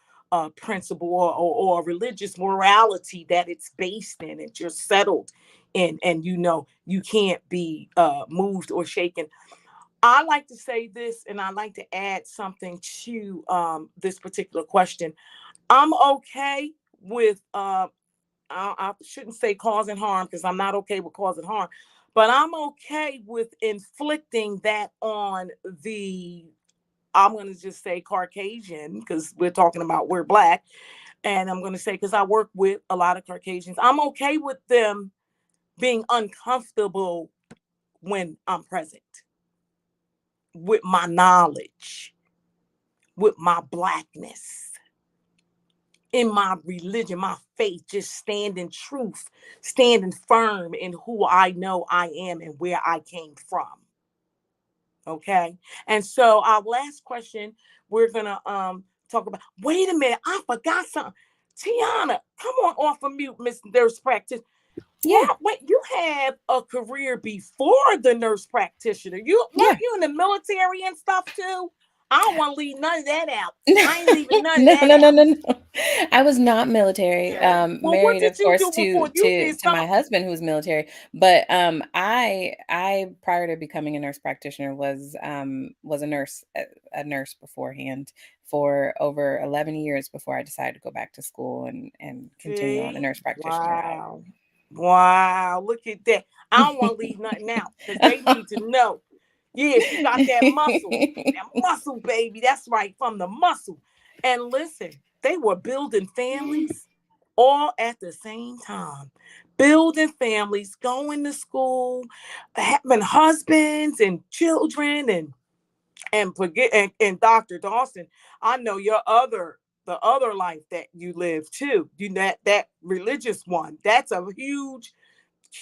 principle or a religious morality that it's based in. And you're settled in, and you know you can't be moved or shaken. I like to say this, and I like to add something to this particular question. I'm okay with I shouldn't say causing harm because I'm not okay with causing harm, but I'm okay with inflicting that on the, I'm going to just say Caucasian because we're talking about we're black, and I'm going to say because I work with a lot of Caucasians, I'm okay with them being uncomfortable when I'm present with my knowledge, with my blackness, in my religion, my faith, just standing truth, standing firm in who I know I am and where I came from. Okay. And so our last question, we're gonna talk about, wait a minute, I forgot something. Tiyanna, come on off of mute, Miss Nurse Practitioner. Yeah. Wait, you have a career before the nurse practitioner. You weren't you in the military and stuff too? I don't want to leave none of that out. I ain't leaving none of No, that no, no, out. no, no. I was not military. Well, what Married, did of you course, do before you did to my something? husband who's military. But I prior to becoming a nurse practitioner was a nurse beforehand for over 11 years before I decided to go back to school and continue on the See? nurse practitioner route. Wow. Wow. Look at that. I don't want to leave nothing out because they need to know. Yeah, she got that muscle. That muscle, baby. That's right, from the muscle. And listen, they were building families all at the same time. Building families, going to school, having husbands and children, and forget and Dr. Dawson, I know the other life that you live too. You that religious one. That's a huge,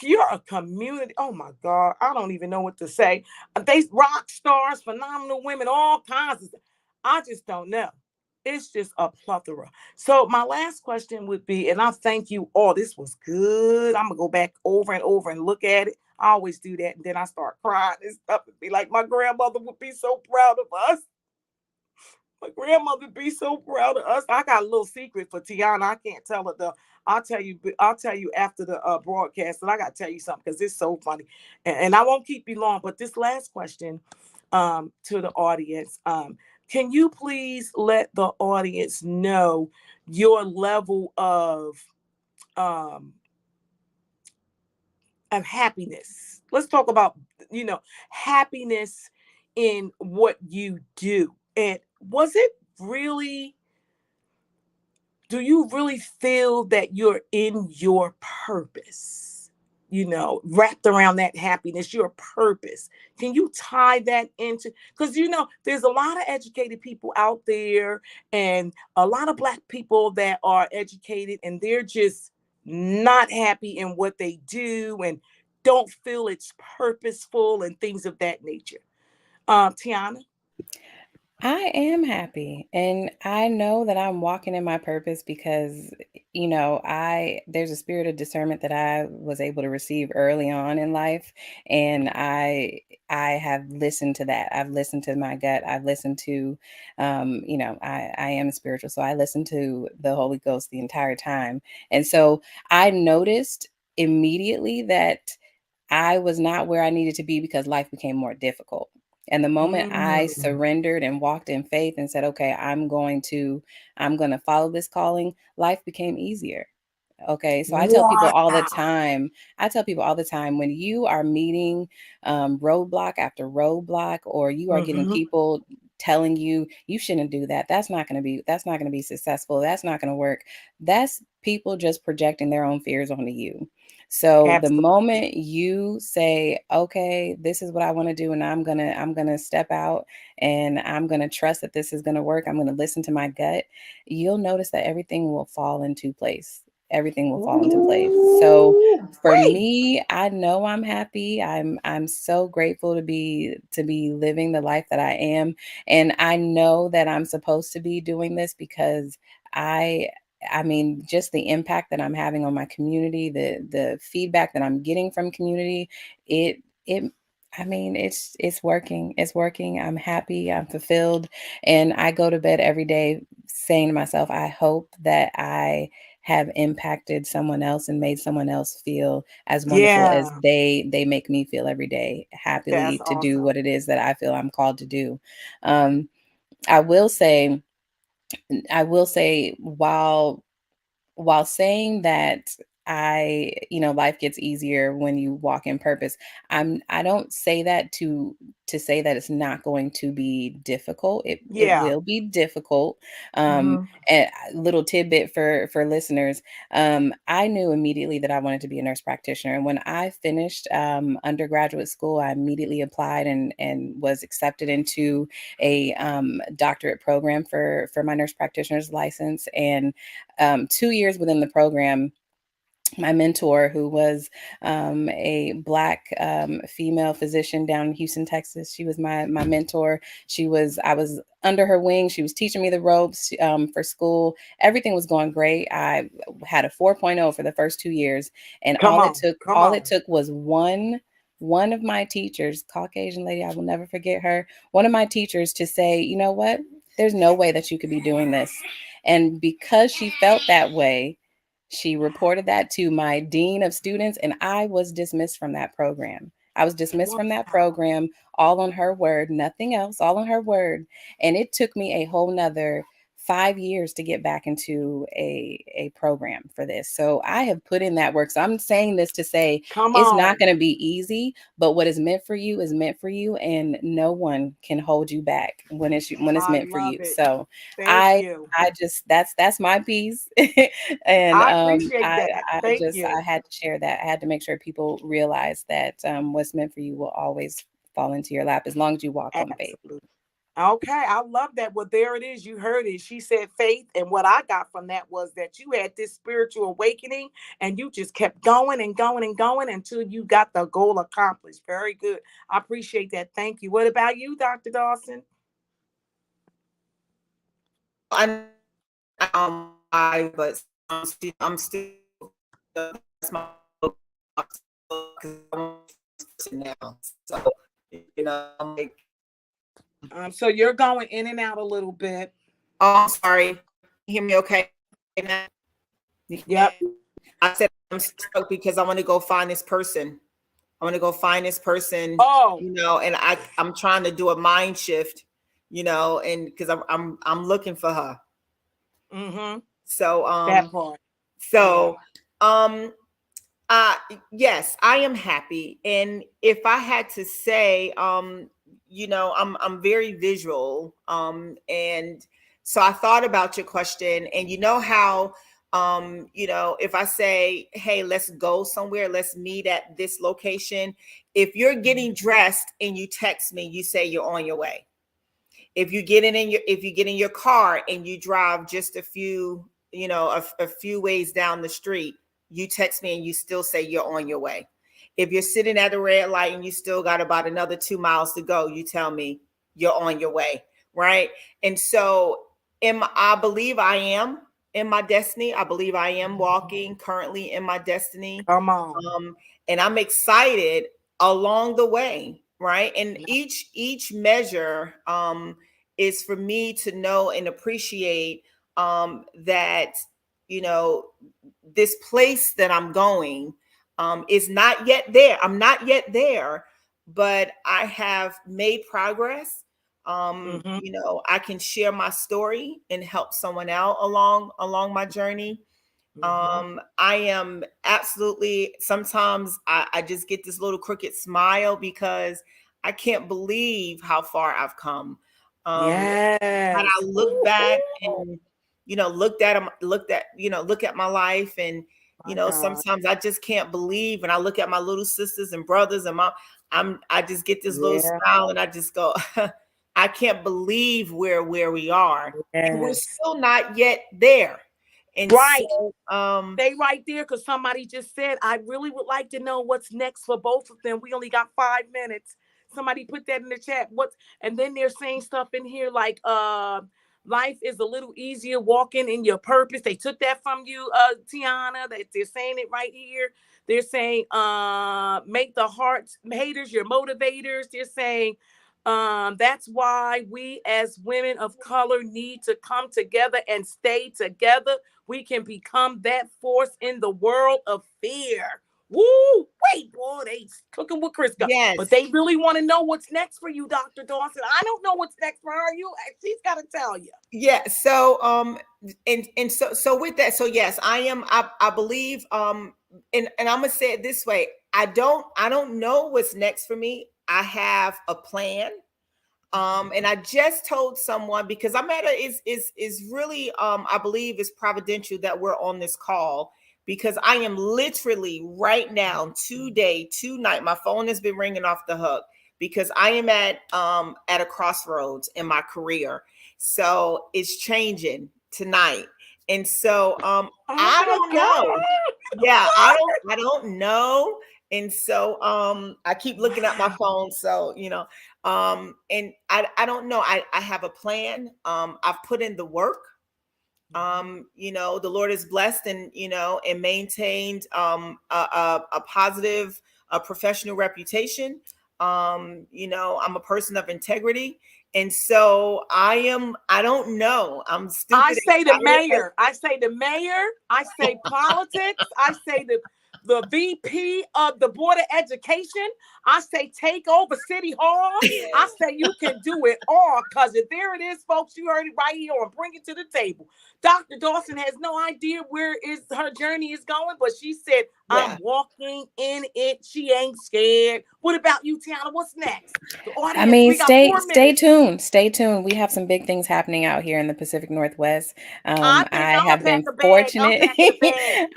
you're a community. Oh my God. I don't even know what to say. They rock stars, phenomenal women, all kinds of stuff. I just don't know. It's just a plethora. So my last question would be, and I thank you all. This was good. I'm gonna go back over and over and look at it. I always do that, and then I start crying and stuff and be like, my grandmother would be so proud of us. My grandmother be so proud of us. I got a little secret for Tiyanna. I can't tell her though. I'll tell you after the broadcast. And I gotta tell you something because it's so funny. And I won't keep you long. But this last question to the audience. Can you please let the audience know your level um of happiness? Let's talk about, happiness in what you do. And was it really, do you really feel that you're in your purpose? Wrapped around that happiness, your purpose. Can you tie that into, because there's a lot of educated people out there and a lot of Black people that are educated and they're just not happy in what they do and don't feel it's purposeful and things of that nature. Tiyanna? I am happy, and I know that I'm walking in my purpose because, I there's a spirit of discernment that I was able to receive early on in life, and I have listened to that. I've listened to my gut. I've listened to, I am spiritual, so I listened to the Holy Ghost the entire time, and so I noticed immediately that I was not where I needed to be because life became more difficult. And the moment I Mm, surrendered and walked in faith and said, okay, I'm going to follow this calling, life became easier. Okay. So I tell people all the time, when you are meeting roadblock after roadblock, or you are getting mhm. people telling you you shouldn't do that, that's not going to be successful, that's not going to work. That's people just projecting their own fears onto you. So the Absolutely. moment you say, okay, this is what I want to do, and I'm gonna step out and I'm gonna trust that this is gonna work, I'm gonna listen to my gut, you'll notice that everything will fall into place. everything will fall into place. So Ooh, for wait. me, I know I'm happy. I'm so grateful to be living the life that I am. And I know that I'm supposed to be doing this because I I mean, just the impact that I'm having on my community, the feedback that I'm getting from community, it I mean, it's working. It's working. I'm happy. I'm fulfilled. And I go to bed every day saying to myself, I hope that I have impacted someone else and made someone else feel as wonderful as Yeah, they make me feel every day, that's happily to do awesome. what it is that I feel I'm called to do. Um, I will say, while saying that life gets easier when you walk in purpose, I don't say that to say that it's not going to be difficult. It Yeah. will be difficult. Mhm. And a little tidbit for listeners, I knew immediately that I wanted to be a nurse practitioner. And when I finished undergraduate school, I immediately applied and was accepted into a doctorate program for my nurse practitioner's license. And 2 years within the program, my mentor, who was a Black female physician down in Houston, Texas, she was my mentor. I was under her wing. She was teaching me the ropes for school. Everything was going great. I had a 4.0 for the first 2 years, and Come on. Come all it on. took was one of my teachers, Caucasian lady, I will never forget her. One of my teachers to say, you know what? There's no way that you could be doing this. And because she felt that way, she reported that to my dean of students, and I was dismissed from that program. I was dismissed from that Wow. program, all on her word, nothing else, all on her word. And it took me a whole nother 5 years to get back into a program for this. So I have put in that work. So I'm saying this to say Come it's not on. going to be easy, but what is meant for you is meant for you, and no one can hold you back when it's I meant for love you. it. So Thank I you. I just that's my piece. And I appreciate that. Thank I you. had to share that. I had to make sure people realize that what's meant for you will always fall into your lap as long as you walk on faith. Absolutely. Okay, I love that. Well, there it is. You heard it. She said faith. And what I got from that was that you had this spiritual awakening and you just kept going and going and going until you got the goal accomplished. Very good. I appreciate that. Thank you. What about you, Dr. Dawson? I but I'm still that's my now. So I'm like, So you're going in and out a little bit. oh, I'm sorry. Can you hear me okay now? You Yep. can? I said I'm stuck because I want to go find this person. I want to go find this person, Oh, and I'm trying to do a mind shift, and because I'm looking for her. mm-hmm. So That part. Yeah. so um uh yes, I am happy. And if I had to say, I'm very visual. And so I thought about your question, and you know how if I say, hey, let's go somewhere, let's meet at this location. If you're getting dressed and you text me, you say you're on your way. If you get in your car and you drive just a few, a few ways down the street, you text me and you still say you're on your way. If you're sitting at a red light and you still got about another 2 miles to go, you tell me you're on your way, right? And so I believe I am in my destiny. I believe I am walking currently in my destiny. Come on. um, and I'm excited along the way, right? And each measure is for me to know and appreciate that you know this place that I'm going is not yet there. I'm not yet there, but I have made progress. Mm-hmm. I can share my story and help someone out along my journey. Mm-hmm. I am absolutely, sometimes I just get this little crooked smile because I can't believe how far I've come. Had I Yes. looked back Ooh, and, look at my life, and, my God. sometimes I just can't believe, and I look at my little sisters and brothers, and I just get this little Yeah. smile, and I just go, I can't believe where we are. And we're Yes. still not yet there. And Right. so, Stay right there, because somebody just said, I really would like to know what's next for both of them. We only got 5 minutes. Somebody put that in the chat. And then they're saying stuff in here like life is a little easier walking in your purpose. They took that from you, Tiyanna. They're saying it right here. They're saying make the hearts haters your motivators. They're saying that's why we as women of color need to come together and stay together. We can become that force in the world of fear. Woo! Wait, boy, they cooking with Crisco. yes. But they really want to know what's next for you, Dr. Dawson. I don't know what's next for her. She's got to tell you. Yeah. So and so with that, so yes, I believe and I'm gonna say it this way. I don't know what's next for me. I have a plan. And I just told someone, because I'm at is really I believe is providential that we're on this call, because I am literally right now, tonight, my phone has been ringing off the hook, because I am at a crossroads in my career. So it's changing tonight. And so I don't know. Yeah, I don't know. And so I keep looking at my phone. So, and I don't know. I have a plan. I've put in the work. The Lord is blessed and maintained a positive professional reputation. I'm a person of integrity. And so I don't know. I'm stupid. I say the mayor. I say politics. I say the VP of the Board of Education. I say take over City Hall. I say you can do it all, because there it is, folks. You heard it right here on Bring It to the Table. Dr. Dawson has no idea where her journey is going, but she said, I'm walking in it. She ain't scared. What about you, Tiyanna? What's next? The audience, I mean, we got 4 minutes. stay tuned. We have some big things happening out here in the Pacific Northwest. I have been fortunate.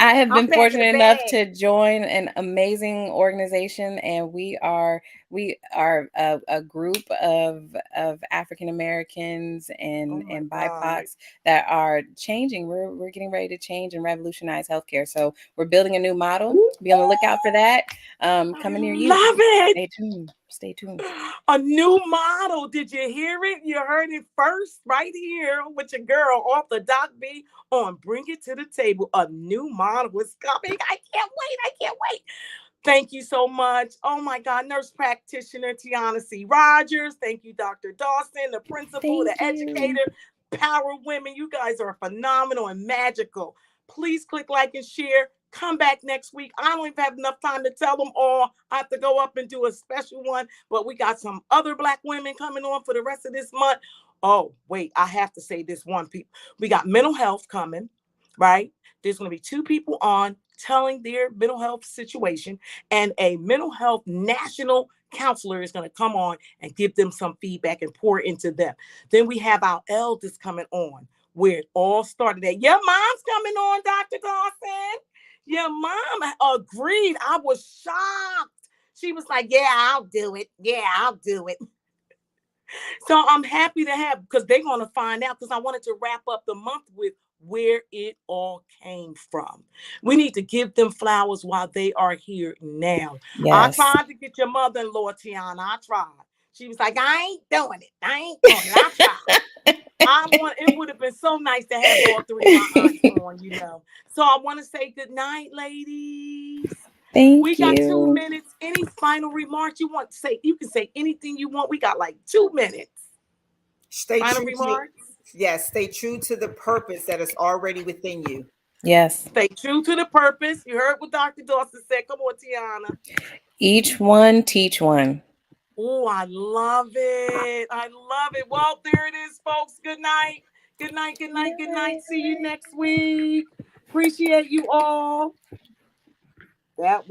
I have been fortunate enough to join an amazing organization, and we are a group of African Americans and BIPOCs that are changing. We're getting ready to change and revolutionize healthcare. So we're building a new model. Be on the lookout for that. Coming near you. Love it. Stay tuned. A new model. Did you hear it? You heard it first right here with your girl off the Doc B on Bring It to the Table. A new model is coming. I can't wait. Thank you so much. Oh my God, nurse practitioner Tiyanna C. Rodgers. Thank you, Dr. Dawson, the principal, educator, Power Women. You guys are phenomenal and magical. Please click like and share. Come back next week. I don't even have enough time to tell them all. I have to go up and do a special one, but we got some other Black women coming on for the rest of this month. Oh, wait, I have to say this one. We got mental health coming, right? There's going to be 2 people on telling their mental health situation, and a mental health national counselor is going to come on and give them some feedback and pour into them. Then we have our elders coming on, where it all started at. Your mom's coming on, Dr. Dawson. Your mom agreed. I was shocked. She was like, yeah, I'll do it. So I'm happy to have, because they're going to find out, because I wanted to wrap up the month with where it all came from. We need to give them flowers while they are here now. Yes. I tried to get your mother-in-law, Tiyanna. I tried. She was like, I ain't doing it. I tried. It would have been so nice to have all 3 of my aunts on, So I want to say good night, ladies. We got 2 minutes. Any final remarks you want to say? You can say anything you want. We got like 2 minutes. Final remarks? Yes, stay true to the purpose that is already within you. Yes. Stay true to the purpose. You heard what Dr. Dawson said. Come on, Tiyanna. Each one, teach one. Oh, I love it. Well, there it is, folks. Good night. Good night. See you next week. Appreciate you all. That